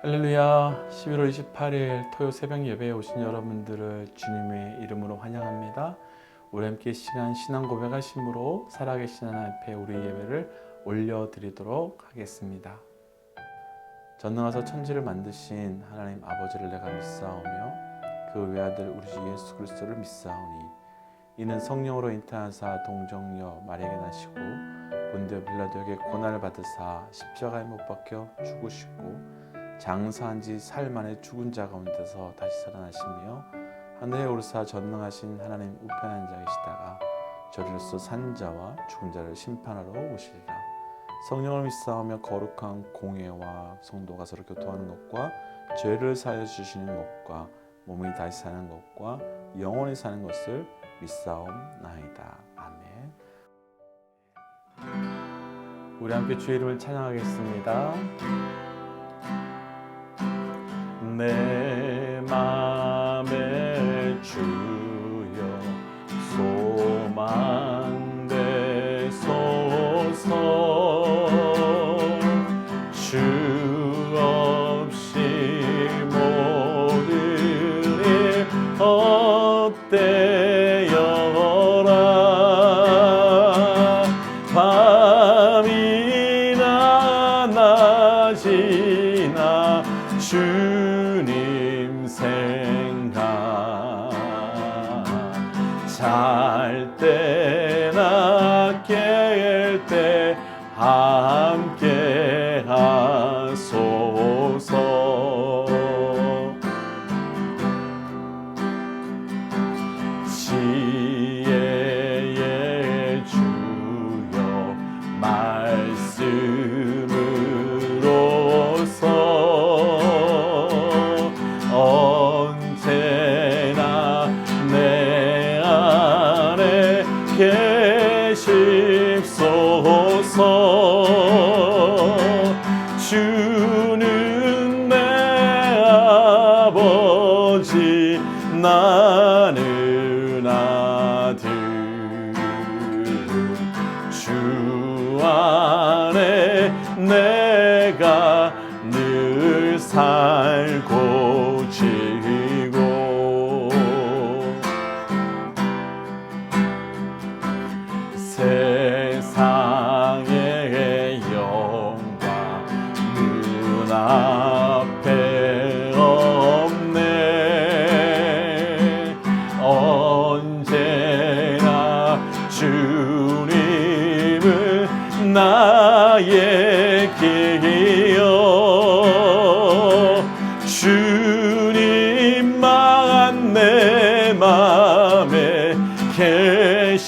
할렐루야. 11월 28일 토요 새벽 예배에 오신 여러분들을 주님의 이름으로 환영합니다. 우리 함께 시간 신앙 고백하심으로 살아계신 하나님 앞에 우리 예배를 올려드리도록 하겠습니다. 전능하사 천지를 만드신 하나님 아버지를 내가 믿사오며 그 외아들 우리 주 예수 그리스도를 믿사오니 이는 성령으로 잉태하사 동정녀 마리아에게 나시고 본디오 빌라도에게 고난을 받으사 십자가에 못 박혀 죽으시고 장사한 지 사흘 만에 죽은 자 가운데서 다시 살아나시며 하늘에 오르사 전능하신 하나님 우편에 앉아 계시다가 저리로서 산 자와 죽은 자를 심판하러 오시리라. 성령을 믿사오며 거룩한 공예와 성도가 서로 교통하는 것과 죄를 사하여 주시는 것과 몸이 다시 사는 것과 영원히 사는 것을 믿사옵나이다. 아멘. 우리 함께 주의 이름을 찬양하겠습니다. 내 맘에 주여 소망 되소서. 주 없이 모든 일 헛되어라. 밤이나 낮이나 주님 생각 잘 때나 깰 때 함께 하소서. 지혜의 주여 말씀으로서 언제나 내 안에 계십소서. 주는 내 아버지 나는 아들. 주 안에 내가 늘 살고 지고 세상의 영광 눈앞에 없네. 언제나 주님은 나의 길이여. 주님만 내 맘에 계시오니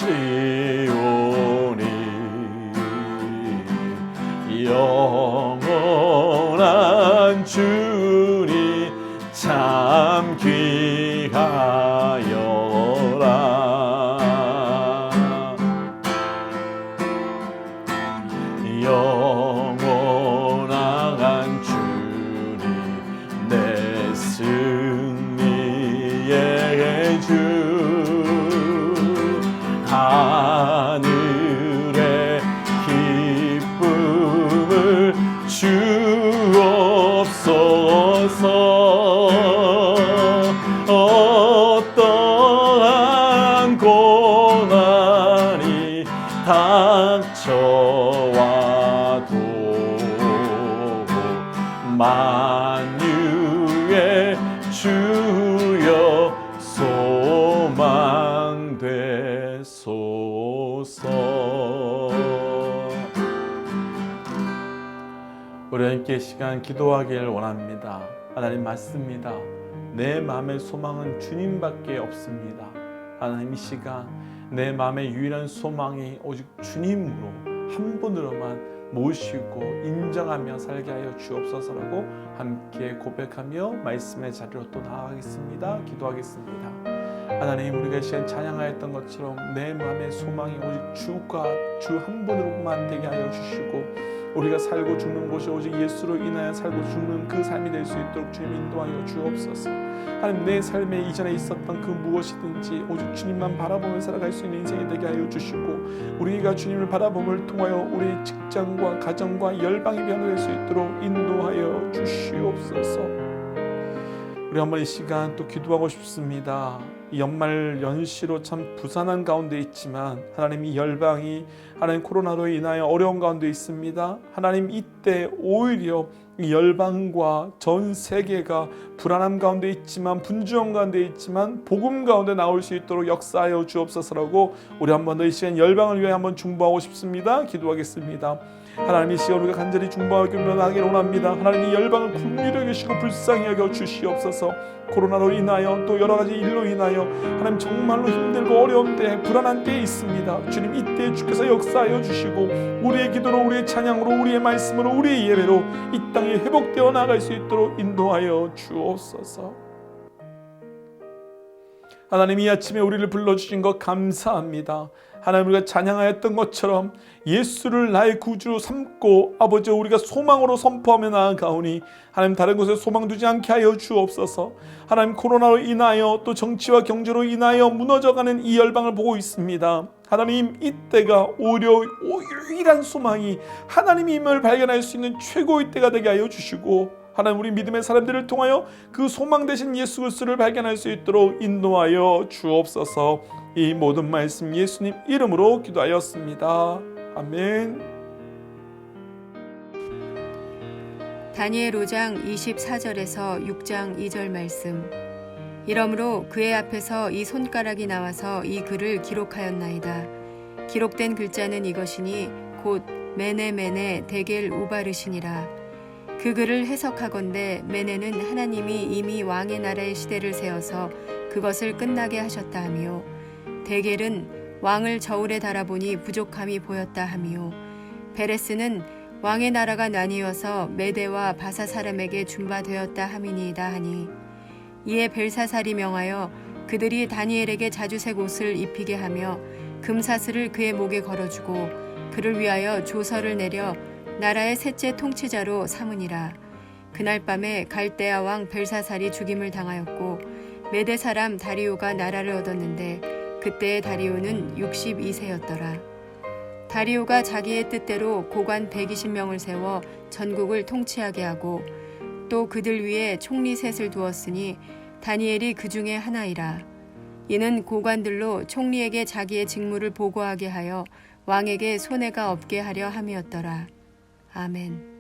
영원한 주님 참 귀하여라. 영원한 주님 내 승리의 주. 하늘의 기쁨을 주옵소서. 어떠한 고난이 닥쳐와도 만유의 주여 소망 되소서. 우리 함께 시간 기도하기를 원합니다. 하나님 맞습니다. 내 마음의 소망은 주님밖에 없습니다. 하나님 이 시간 내 마음의 유일한 소망이 오직 주님으로 한 분으로만 모시고 인정하며 살게 하여 주옵소서라고 함께 고백하며 말씀의 자리로 또 나아가겠습니다. 기도하겠습니다. 하나님, 우리가 시간 찬양하였던 것처럼 내 마음의 소망이 오직 주가 주 한 분으로만 되게 하여 주시고 우리가 살고 죽는 곳이 오직 예수로 인하여 살고 죽는 그 삶이 될 수 있도록 주님 인도하여 주옵소서. 하나님, 내 삶에 이전에 있었던 그 무엇이든지 오직 주님만 바라보며 살아갈 수 있는 인생이 되게 하여 주시고, 우리가 주님을 바라봄을 통하여 우리의 직장과 가정과 열방이 변화될 수 있도록 인도하여 주시옵소서. 우리 한번 이 시간 또 기도하고 싶습니다. 이 연말 연시로 참 부산한 가운데 있지만 하나님, 이 열방이 하나님 코로나로 인하여 어려운 가운데 있습니다. 하나님, 이때 오히려 이 열방과 전 세계가 불안함 가운데 있지만, 분주함 가운데 있지만 복음 가운데 나올 수 있도록 역사하여 주옵소서라고 우리 한번 더 이 시간 열방을 위해 한번 중보하고 싶습니다. 기도하겠습니다. 하나님, 이 시간 우리가 간절히 중보하기를 원합니다. 하나님, 이 열방을 긍휼히 여기시고 불쌍히 여겨 주시옵소서. 코로나로 인하여 또 여러 가지 일로 인하여 하나님 정말로 힘들고 어려운 때, 불안한 때에 있습니다. 주님, 이때 주께서 역사하여 주시고 우리의 기도로, 우리의 찬양으로, 우리의 말씀으로, 우리의 예배로 이 땅이 회복되어 나갈 수 있도록 인도하여 주옵소서. 하나님, 이 아침에 우리를 불러주신 것 감사합니다. 하나님, 우리가 찬양하였던 것처럼 예수를 나의 구주로 삼고 아버지, 우리가 소망으로 선포하며 나아가오니 하나님, 다른 곳에 소망 두지 않게 하여 주옵소서. 하나님, 코로나로 인하여 또 정치와 경제로 인하여 무너져가는 이 열방을 보고 있습니다. 하나님, 이때가 오히려 유일한 소망이 하나님임을 발견할 수 있는 최고의 때가 되게 하여 주시고, 하나님, 우리 믿음의 사람들을 통하여 그 소망 되신 예수 그리스도를 발견할 수 있도록 인도하여 주옵소서. 이 모든 말씀 예수님 이름으로 기도하였습니다. 아멘. 다니엘 5장 24절에서 6장 2절 말씀. 이러므로 그의 앞에서 이 손가락이 나와서 이 글을 기록하였나이다. 기록된 글자는 이것이니 곧 메네 데겔 우바르시니라. 그 글을 해석하건대 메네는 하나님이 이미 왕의 나라의 시대를 세워서 그것을 끝나게 하셨다 하며, 데겔은 왕을 저울에 달아보니 부족함이 보였다 하며, 베레스는 왕의 나라가 나뉘어서 메대와 바사 사람에게 준바되었다 함이니이다 하니, 이에 벨사살이 명하여 그들이 다니엘에게 자주색 옷을 입히게 하며 금사슬을 그의 목에 걸어주고 그를 위하여 조서를 내려 나라의 셋째 통치자로 삼으니라. 그날 밤에 갈대아 왕 벨사살이 죽임을 당하였고 메대 사람 다리오가 나라를 얻었는데 그때의 다리오는 62세였더라. 다리오가 자기의 뜻대로 고관 120명을 세워 전국을 통치하게 하고 또 그들 위에 총리 셋을 두었으니 다니엘이 그 중에 하나이라. 이는 고관들로 총리에게 자기의 직무를 보고하게 하여 왕에게 손해가 없게 하려 함이었더라. 아멘.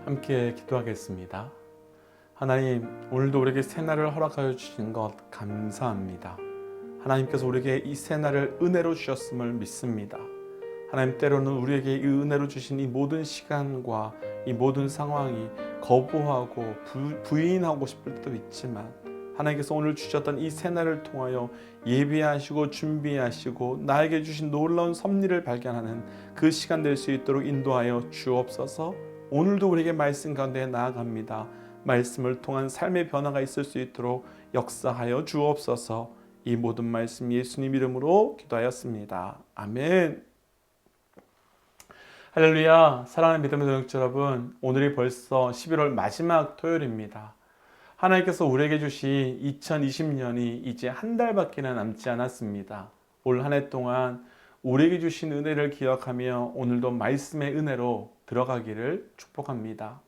함께 기도하겠습니다. 하나님, 오늘도 우리에게 새날을 허락하여 주신 것 감사합니다. 하나님께서 우리에게 이 새날을 은혜로 주셨음을 믿습니다. 하나님, 때로는 우리에게 이 은혜로 주신 이 모든 시간과 이 모든 상황이 거부하고 부인하고 싶을 때도 있지만, 하나님께서 오늘 주셨던 이 새날을 통하여 예비하시고 준비하시고 나에게 주신 놀라운 섭리를 발견하는 그 시간 될 수 있도록 인도하여 주옵소서. 오늘도 우리에게 말씀 가운데 나아갑니다. 말씀을 통한 삶의 변화가 있을 수 있도록 역사하여 주옵소서. 이 모든 말씀 예수님 이름으로 기도하였습니다. 아멘. 할렐루야. 사랑하는 믿음의 동역자 여러분, 오늘이 벌써 11월 마지막 토요일입니다. 하나님께서 우리에게 주신 2020년이 이제 한 달밖에 남지 않았습니다. 올 한 해 동안 우리에게 주신 은혜를 기억하며 오늘도 말씀의 은혜로 들어가기를 축복합니다.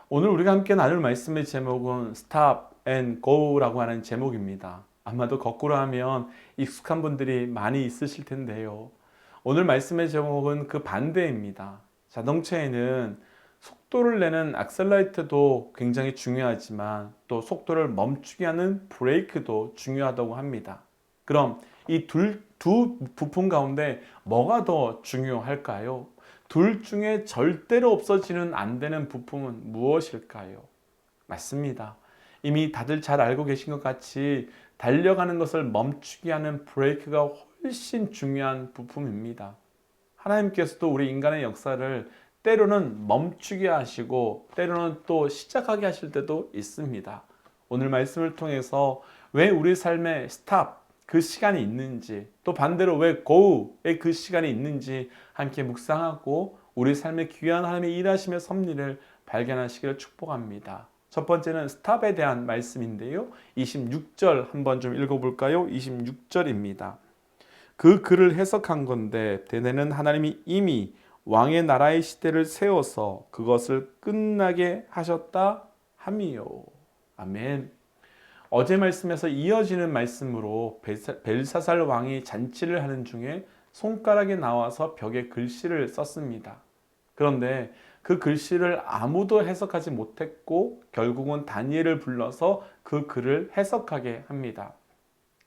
오늘 우리가 함께 나눌 말씀의 제목은 Stop and Go라고 하는 제목입니다. 아마도 거꾸로 하면 익숙한 분들이 많이 있으실 텐데요. 오늘 말씀의 제목은 그 반대입니다. 자동차에는 속도를 내는 악셀레이터도 굉장히 중요하지만 또 속도를 멈추게 하는 브레이크도 중요하다고 합니다. 그럼 이 두 부품 가운데 뭐가 더 중요할까요? 둘 중에 절대로 없어지는 안 되는 부품은 무엇일까요? 맞습니다. 이미 다들 잘 알고 계신 것 같이 달려가는 것을 멈추게 하는 브레이크가 훨씬 중요한 부품입니다. 하나님께서도 우리 인간의 역사를 때로는 멈추게 하시고 때로는 또 시작하게 하실 때도 있습니다. 오늘 말씀을 통해서 왜 우리 삶에 스탑, 그 시간이 있는지, 또 반대로 왜 고우의 그 시간이 있는지 함께 묵상하고 우리 삶의 귀한 하나님의 일하심의 섭리를 발견하시기를 축복합니다. 첫 번째는 스탑에 대한 말씀인데요. 26절 한번 좀 읽어볼까요? 26절입니다. 그 글을 해석한 건데 대대는 하나님이 이미 왕의 나라의 시대를 세워서 그것을 끝나게 하셨다 함이요. 아멘. 어제 말씀에서 이어지는 말씀으로 벨사살 왕이 잔치를 하는 중에 손가락에 나와서 벽에 글씨를 썼습니다. 그런데 그 글씨를 아무도 해석하지 못했고 결국은 다니엘을 불러서 그 글을 해석하게 합니다.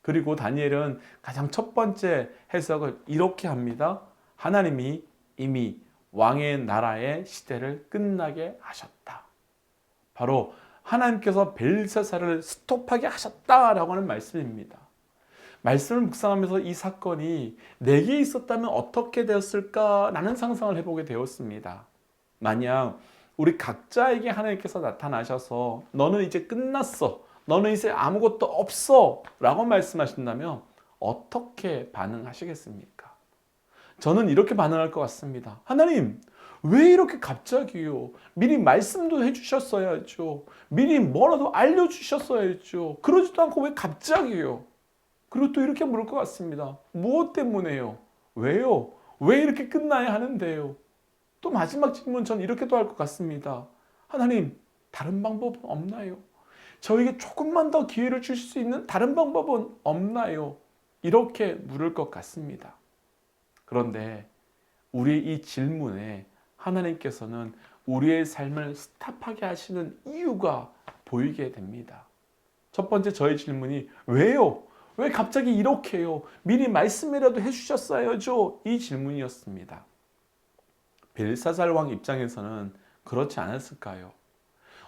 그리고 다니엘은 가장 첫 번째 해석을 이렇게 합니다. 하나님이 이미 왕의 나라의 시대를 끝나게 하셨다. 바로 하나님께서 벨사살을 스톱하게 하셨다라고 하는 말씀입니다. 말씀을 묵상하면서 이 사건이 내게 있었다면 어떻게 되었을까라는 상상을 해보게 되었습니다. 만약 우리 각자에게 하나님께서 나타나셔서 너는 이제 끝났어, 너는 이제 아무것도 없어 라고 말씀하신다면 어떻게 반응하시겠습니까? 저는 이렇게 반응할 것 같습니다. 하나님, 왜 이렇게 갑자기요? 미리 말씀도 해주셨어야죠. 미리 뭐라도 알려주셨어야죠. 그러지도 않고 왜 갑자기요? 그리고 또 이렇게 물을 것 같습니다. 무엇 때문에요? 왜요? 왜 이렇게 끝나야 하는데요? 또 마지막 질문 전 이렇게도 할 것 같습니다. 하나님, 다른 방법은 없나요? 저에게 조금만 더 기회를 주실 수 있는 다른 방법은 없나요? 이렇게 물을 것 같습니다. 그런데 우리 이 질문에 하나님께서는 우리의 삶을 스탑하게 하시는 이유가 보이게 됩니다. 첫 번째 저의 질문이 왜요? 왜 갑자기 이렇게요? 미리 말씀이라도 해주셨어야죠? 이 질문이었습니다. 벨사살 왕 입장에서는 그렇지 않았을까요?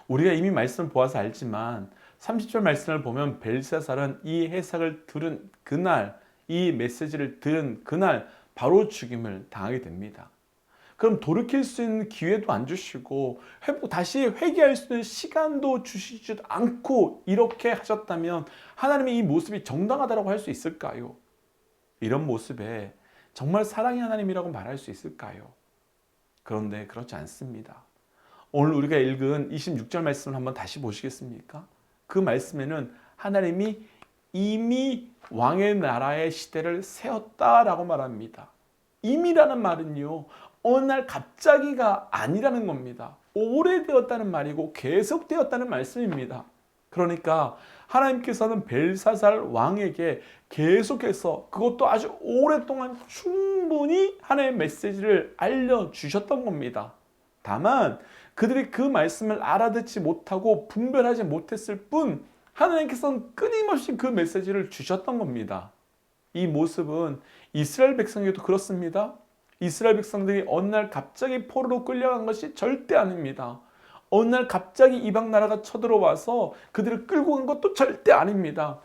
우리가 이미 말씀을 보아서 알지만 30절 말씀을 보면 벨사살은 이 해석을 들은 그날, 이 메시지를 들은 그날 바로 죽임을 당하게 됩니다. 그럼 돌이킬 수 있는 기회도 안 주시고 다시 회개할 수 있는 시간도 주시지 않고 이렇게 하셨다면 하나님의 이 모습이 정당하다고 할 수 있을까요? 이런 모습에 정말 사랑의 하나님이라고 말할 수 있을까요? 그런데 그렇지 않습니다. 오늘 우리가 읽은 26절 말씀을 한번 다시 보시겠습니까? 그 말씀에는 하나님이 이미 왕의 나라의 시대를 세웠다라고 말합니다. 이미라는 말은요, 어느 날 갑자기가 아니라는 겁니다. 오래되었다는 말이고 계속되었다는 말씀입니다. 그러니까 하나님께서는 벨사살 왕에게 계속해서 그것도 아주 오랫동안 충분히 하나님의 메시지를 알려주셨던 겁니다. 다만 그들이 그 말씀을 알아듣지 못하고 분별하지 못했을 뿐 하나님께서는 끊임없이 그 메시지를 주셨던 겁니다. 이 모습은 이스라엘 백성에게도 그렇습니다. 이스라엘 백성들이 어느 날 갑자기 포로로 끌려간 것이 절대 아닙니다. 어느 날 갑자기 이방 나라가 쳐들어와서 그들을 끌고 간 것도 절대 아닙니다.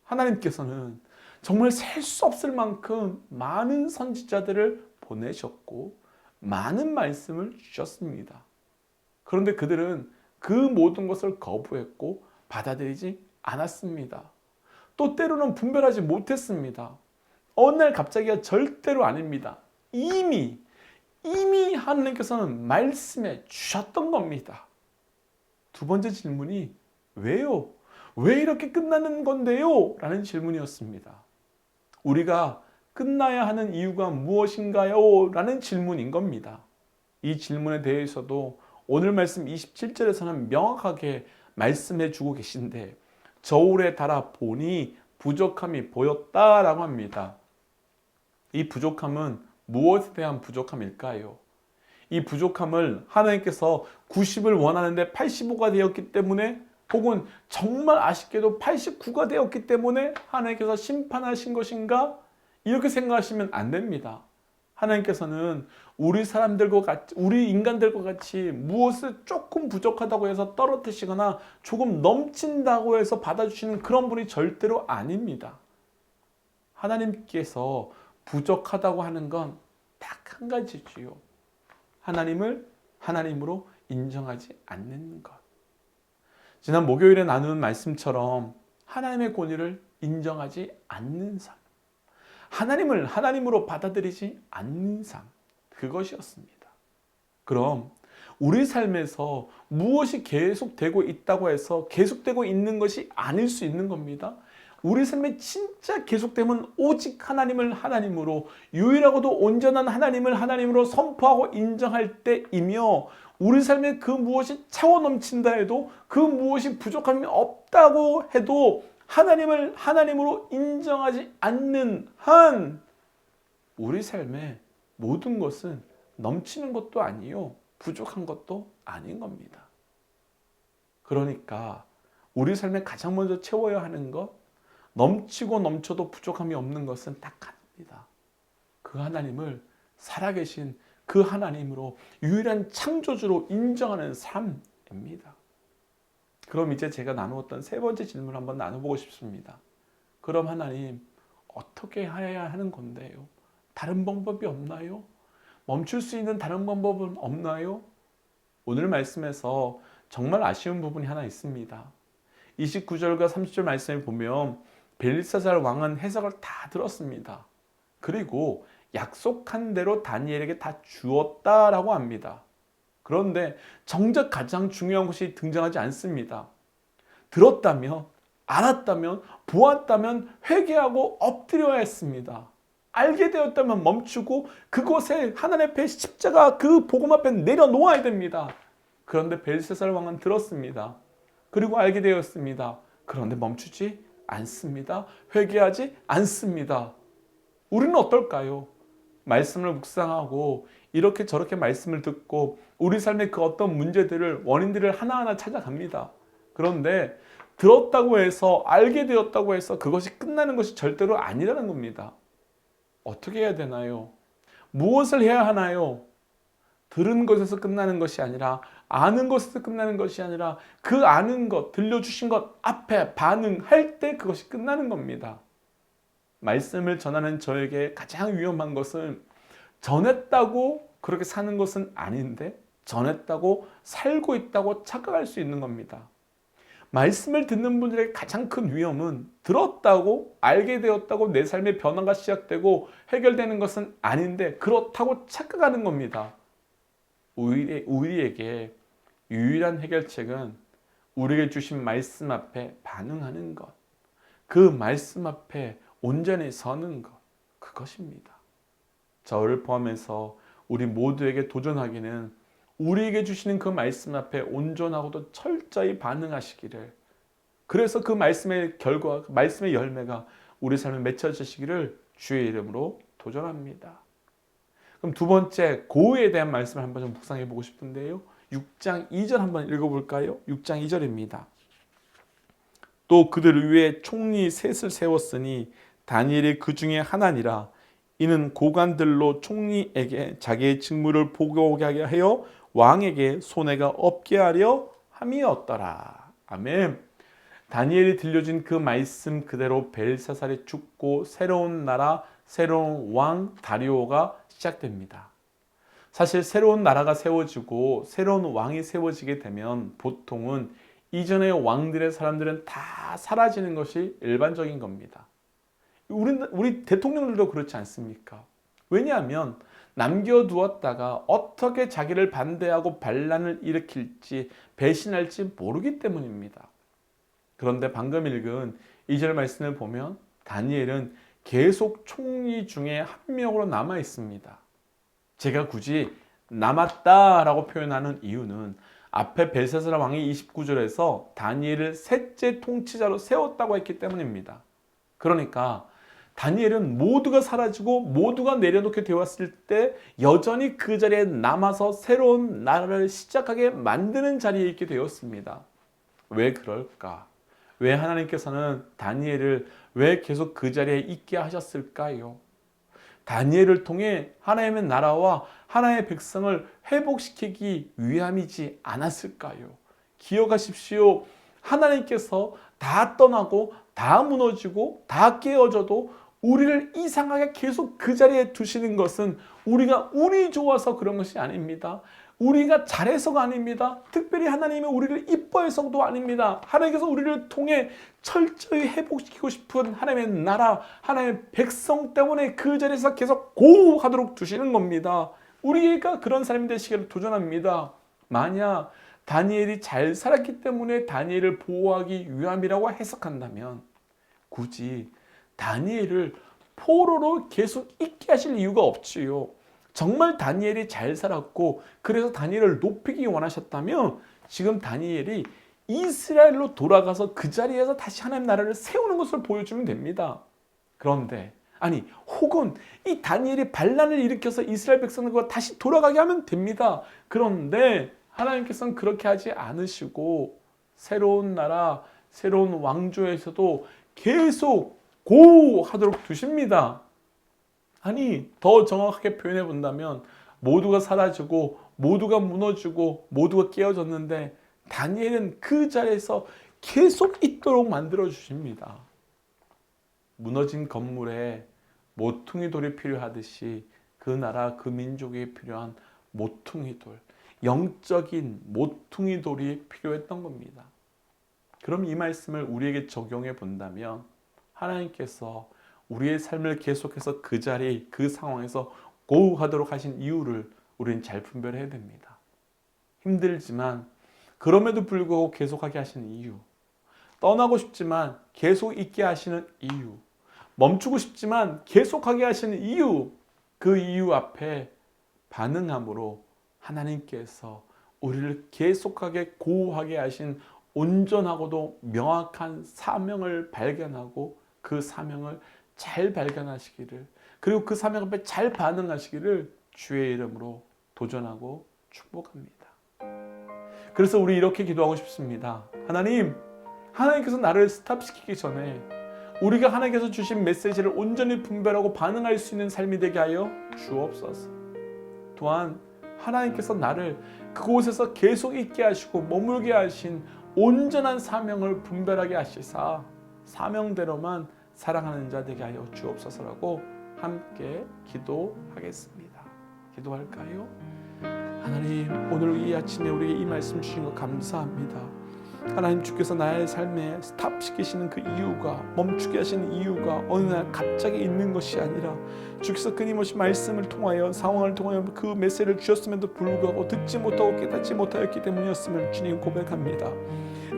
하나님께서는 정말 셀 수 없을 만큼 많은 선지자들을 보내셨고 많은 말씀을 주셨습니다. 그런데 그들은 그 모든 것을 거부했고 받아들이지 않았습니다. 또 때로는 분별하지 못했습니다. 어느 날 갑자기가 절대로 아닙니다. 이미 하나님께서는 말씀해 주셨던 겁니다. 두 번째 질문이 왜요? 왜 이렇게 끝나는 건데요? 라는 질문이었습니다. 우리가 끝나야 하는 이유가 무엇인가요? 라는 질문인 겁니다. 이 질문에 대해서도 오늘 말씀 27절에서는 명확하게 말씀해 주고 계신데 저울에 달아 보니 부족함이 보였다라고 합니다. 이 부족함은 무엇에 대한 부족함일까요? 이 부족함을 하나님께서 90을 원하는데 85가 되었기 때문에 혹은 정말 아쉽게도 89가 되었기 때문에 하나님께서 심판하신 것인가? 이렇게 생각하시면 안 됩니다. 하나님께서는 우리 사람들과 같이, 우리 인간들과 같이 무엇을 조금 부족하다고 해서 떨어뜨리시거나 조금 넘친다고 해서 받아주시는 그런 분이 절대로 아닙니다. 하나님께서 부족하다고 하는 건 딱 한 가지지요. 하나님을 하나님으로 인정하지 않는 것. 지난 목요일에 나눈 말씀처럼 하나님의 권위를 인정하지 않는 삶, 하나님을 하나님으로 받아들이지 않는 삶, 그것이었습니다. 그럼 우리 삶에서 무엇이 계속되고 있다고 해서 계속되고 있는 것이 아닐 수 있는 겁니다. 우리 삶에 진짜 계속되면 오직 하나님을 하나님으로, 유일하고도 온전한 하나님을 하나님으로 선포하고 인정할 때이며, 우리 삶에 그 무엇이 차고 넘친다 해도, 그 무엇이 부족함이 없다고 해도 하나님을 하나님으로 인정하지 않는 한 우리 삶의 모든 것은 넘치는 것도 아니요, 부족한 것도 아닌 겁니다. 그러니까 우리 삶에 가장 먼저 채워야 하는 것, 넘치고 넘쳐도 부족함이 없는 것은 딱 하나입니다. 그 하나님을 살아계신 그 하나님으로, 유일한 창조주로 인정하는 삶입니다. 그럼 이제 제가 나누었던 세 번째 질문을 한번 나눠보고 싶습니다. 그럼 하나님, 어떻게 해야 하는 건데요? 다른 방법이 없나요? 멈출 수 있는 다른 방법은 없나요? 오늘 말씀에서 정말 아쉬운 부분이 하나 있습니다. 29절과 30절 말씀에 보면 벨사살 왕은 해석을 다 들었습니다. 그리고 약속한 대로 다니엘에게 다 주었다라고 합니다. 그런데 정작 가장 중요한 것이 등장하지 않습니다. 들었다면, 알았다면, 보았다면 회개하고 엎드려야 했습니다. 알게 되었다면 멈추고 그곳에 하나님 앞에 십자가 그 복음 앞에 내려놓아야 됩니다. 그런데 벨사살 왕은 들었습니다. 그리고 알게 되었습니다. 그런데 멈추지 않습니다. 회개하지 않습니다. 우리는 어떨까요? 말씀을 묵상하고 이렇게 저렇게 말씀을 듣고 우리 삶의 그 어떤 문제들을, 원인들을 하나하나 찾아갑니다. 그런데 들었다고 해서, 알게 되었다고 해서 그것이 끝나는 것이 절대로 아니라는 겁니다. 어떻게 해야 되나요? 무엇을 해야 하나요? 들은 것에서 끝나는 것이 아니라, 아는 것에서 끝나는 것이 아니라, 그 아는 것, 들려주신 것 앞에 반응할 때 그것이 끝나는 겁니다. 말씀을 전하는 저에게 가장 위험한 것은, 전했다고 그렇게 사는 것은 아닌데 전했다고 살고 있다고 착각할 수 있는 겁니다. 말씀을 듣는 분들의 가장 큰 위험은, 들었다고, 알게 되었다고 내 삶의 변화가 시작되고 해결되는 것은 아닌데 그렇다고 착각하는 겁니다. 우리에게 유일한 해결책은 우리에게 주신 말씀 앞에 반응하는 것, 그 말씀 앞에 온전히 서는 것, 그것입니다. 저를 포함해서 우리 모두에게 도전하기는, 우리에게 주시는 그 말씀 앞에 온전하고도 철저히 반응하시기를, 그래서 그 말씀의 결과, 말씀의 열매가 우리 삶에 맺혀지시기를 주의 이름으로 도전합니다. 그럼 두 번째, 고의에 대한 말씀을 한번 좀 묵상해 보고 싶은데요. 6장 2절 한번 읽어볼까요? 6장 2절입니다. 또 그들 위에 총리 셋을 세웠으니 다니엘이 그 중에 하나니라. 이는 고관들로 총리에게 자기의 직무를 보고하게 하여 왕에게 손해가 없게 하려 함이었더라. 아멘. 다니엘이 들려준 그 말씀 그대로 벨사살이 죽고 새로운 나라, 새로운 왕 다리오가 시작됩니다. 사실 새로운 나라가 세워지고 새로운 왕이 세워지게 되면 보통은 이전의 왕들의 사람들은 다 사라지는 것이 일반적인 겁니다. 우리 대통령들도 그렇지 않습니까? 왜냐하면 남겨두었다가 어떻게 자기를 반대하고 반란을 일으킬지, 배신할지 모르기 때문입니다. 그런데 방금 읽은 2절 말씀을 보면 다니엘은 계속 총리 중에 한 명으로 남아 있습니다. 제가 굳이 남았다라고 표현하는 이유는 앞에 벨사살 왕이 29절에서 다니엘을 셋째 통치자로 세웠다고 했기 때문입니다. 그러니까 다니엘은 모두가 사라지고 모두가 내려놓게 되었을 때 여전히 그 자리에 남아서 새로운 나라를 시작하게 만드는 자리에 있게 되었습니다. 왜 그럴까? 왜 하나님께서는 다니엘을 왜 계속 그 자리에 있게 하셨을까요? 다니엘을 통해 하나님의 나라와 하나님의 백성을 회복시키기 위함이지 않았을까요? 기억하십시오. 하나님께서 다 떠나고 다 무너지고 다 깨어져도 우리를 이상하게 계속 그 자리에 두시는 것은 우리가 운이 좋아서 그런 것이 아닙니다. 우리가 잘해서가 아닙니다. 특별히 하나님이 우리를 이뻐해서도 아닙니다. 하나님께서 우리를 통해 철저히 회복시키고 싶은 하나님의 나라, 하나님의 백성 때문에 그 자리에서 계속 고하도록 두시는 겁니다. 우리가 그런 사람이 되시기를 도전합니다. 만약 다니엘이 잘 살았기 때문에 다니엘을 보호하기 위함이라고 해석한다면 굳이 다니엘을 포로로 계속 있게 하실 이유가 없지요. 정말 다니엘이 잘 살았고 그래서 다니엘을 높이기 원하셨다면 지금 다니엘이 이스라엘로 돌아가서 그 자리에서 다시 하나님 나라를 세우는 것을 보여주면 됩니다. 그런데 혹은 이 다니엘이 반란을 일으켜서 이스라엘 백성들과 다시 돌아가게 하면 됩니다. 그런데 하나님께서는 그렇게 하지 않으시고 새로운 나라, 새로운 왕조에서도 계속 고하도록 두십니다. 더 정확하게 표현해 본다면 모두가 사라지고 모두가 무너지고 모두가 깨어졌는데 다니엘은 그 자리에서 계속 있도록 만들어 주십니다. 무너진 건물에 모퉁이 돌이 필요하듯이 그 나라 그 민족에 필요한 모퉁이 돌, 영적인 모퉁이 돌이 필요했던 겁니다. 그럼 이 말씀을 우리에게 적용해 본다면 하나님께서 우리의 삶을 계속해서 그 자리, 그 상황에서 고우하도록 하신 이유를 우리는 잘 분별해야 됩니다. 힘들지만 그럼에도 불구하고 계속하게 하시는 이유, 떠나고 싶지만 계속 있게 하시는 이유, 멈추고 싶지만 계속하게 하시는 이유, 그 이유 앞에 반응함으로 하나님께서 우리를 계속하게 고우하게 하신 온전하고도 명확한 사명을 발견하고 그 사명을 잘 발견하시기를, 그리고 그 사명 앞에 잘 반응하시기를 주의 이름으로 도전하고 축복합니다. 그래서 우리 이렇게 기도하고 싶습니다. 하나님께서 나를 스탑시키기 전에 우리가 하나님께서 주신 메시지를 온전히 분별하고 반응할 수 있는 삶이 되게 하여 주옵소서. 또한 하나님께서 나를 그곳에서 계속 있게 하시고 머물게 하신 온전한 사명을 분별하게 하시사 사명대로만 사랑하는 자 되게 하여 주옵소서라고 함께 기도하겠습니다. 기도할까요? 하나님, 오늘 이 아침에 우리에게 이 말씀 주신 것 감사합니다. 하나님, 주께서 나의 삶에 스탑시키시는 그 이유가, 멈추게 하시는 이유가 어느 날 갑자기 있는 것이 아니라 주께서 끊임없이 말씀을 통하여, 상황을 통하여 그 메시지를 주셨음에도 불구하고 듣지 못하고 깨닫지 못하였기 때문이었음을 주님 고백합니다.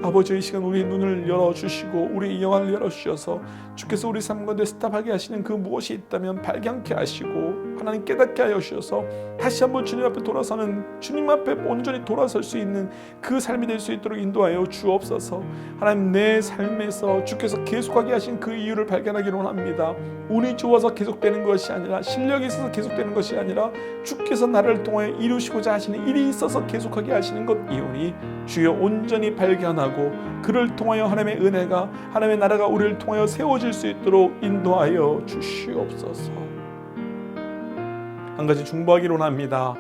아버지, 이 시간 우리의 눈을 열어주시고 우리의 영안을 열어주셔서 주께서 우리 삶 가운데 스탑하게 하시는 그 무엇이 있다면 발견케 하시고 하나님 깨닫게 하여 주셔서 다시 한번 주님 앞에 돌아서는, 주님 앞에 온전히 돌아설 수 있는 그 삶이 될 수 있도록 인도하여 주옵소서. 하나님, 내 삶에서 주께서 계속하게 하신 그 이유를 발견하기를 원합니다. 운이 좋아서 계속되는 것이 아니라, 실력이 있어서 계속되는 것이 아니라 주께서 나를 통해 이루시고자 하시는 일이 있어서 계속하게 하시는 것 이오니 주여 온전히 발견하고 그를 통하여 하나님의 은혜가, 하나님의 나라가 우리를 통하여 세워질 수 있도록 인도하여 주시옵소서. 한 가지 중보하기를 원합니다.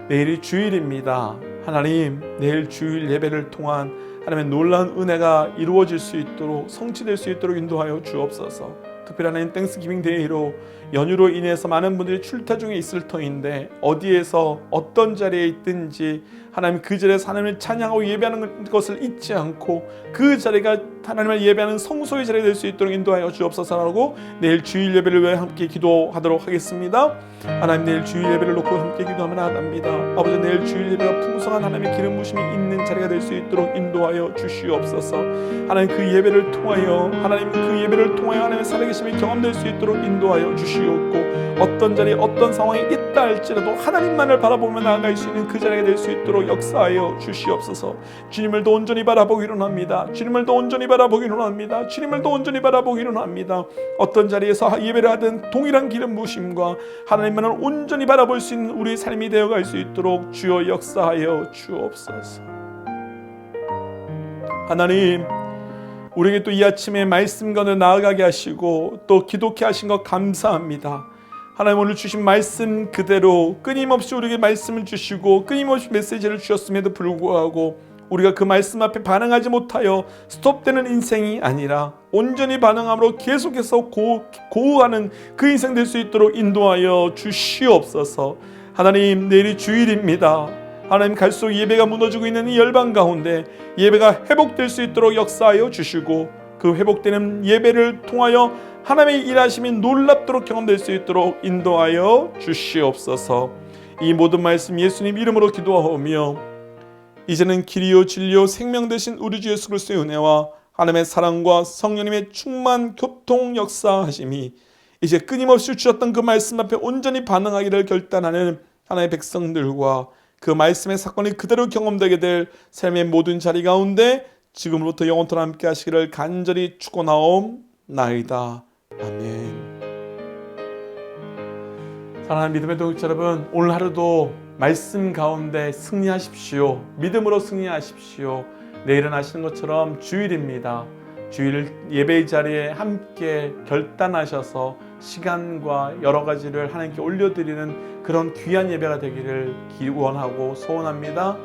내일이 주일입니다. 하나님, 내일 주일 예배를 통한 하나님의 놀라운 은혜가 이루어질 수 있도록, 성취될 수 있도록 인도하여 주옵소서. 특별히 하나님, 땡스기빙 데이로 연휴로 인해서 많은 분들이 출타 중에 있을 터인데 어디에서 어떤 자리에 있든지 하나님 그 자리에서 하나님을 찬양하고 예배하는 것을 잊지 않고 그 자리가 하나님을 예배하는 성소의 자리가 될 수 있도록 인도하여 주옵소서라고 내일 주일 예배를 위해 함께 기도하도록 하겠습니다. 하나님, 내일 주일 예배를 놓고 함께 기도하면 합니다. 아버지, 내일 주일 예배가 풍성한 하나님의 기름 부심이 있는 자리가 될 수 있도록 인도하여 주시옵소서. 하나님, 그 예배를 통하여 하나님의 살아계심이 경험될 수 있도록 인도하여 주시옵고, 어떤 자리 어떤 상황이 있다 할지라도 하나님만을 바라보며 나아갈 수 있는 그 자리가 될 수 있도록 역사하여 주시옵소서. 주님을 더 온전히 바라보기로 합니다. 주님을 더 온전히 바라보기로 합니다. 주님을 더 온전히 바라보기로 합니다. 어떤 자리에서 예배를 하든 동일한 기름 부심과 하나님만을 온전히 바라볼 수 있는 우리의 삶이 되어갈 수 있도록 주여 역사하여 주옵소서. 하나님, 우리에게 또 이 아침에 말씀 가운데 나아가게 하시고 또 기도케 하신 것 감사합니다. 하나님, 오늘 주신 말씀 그대로 끊임없이 우리에게 말씀을 주시고 끊임없이 메시지를 주셨음에도 불구하고 우리가 그 말씀 앞에 반응하지 못하여 스톱되는 인생이 아니라 온전히 반응함으로 계속해서 고우하는 그 인생 될 수 있도록 인도하여 주시옵소서. 하나님, 내일이 주일입니다. 하나님 갈수록 예배가 무너지고 있는 이 열방 가운데 예배가 회복될 수 있도록 역사하여 주시고 그 회복되는 예배를 통하여 하나님의 일하심이 놀랍도록 경험될 수 있도록 인도하여 주시옵소서. 이 모든 말씀 예수님 이름으로 기도하오며 이제는 길이요 진리요 생명 되신 우리 주 예수 그리스도의 은혜와 하나님의 사랑과 성령님의 충만 교통 역사하심이 이제 끊임없이 주셨던 그 말씀 앞에 온전히 반응하기를 결단하는 하나님의 백성들과 그 말씀의 사건이 그대로 경험되게 될 삶의 모든 자리 가운데 지금부터 영원토록 함께 하시기를 간절히 축원하옵나이다. 아멘. 사랑하는 믿음의 동역자 여러분, 오늘 하루도 말씀 가운데 승리하십시오. 믿음으로 승리하십시오. 내일은 아시는 것처럼 주일입니다. 주일 예배의 자리에 함께 결단하셔서 시간과 여러 가지를 하나님께 올려드리는 그런 귀한 예배가 되기를 기원하고 소원합니다.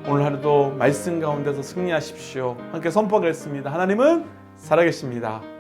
오늘 하루도 말씀 가운데서 승리하십시오. 함께 선포하겠습니다. 하나님은 살아계십니다.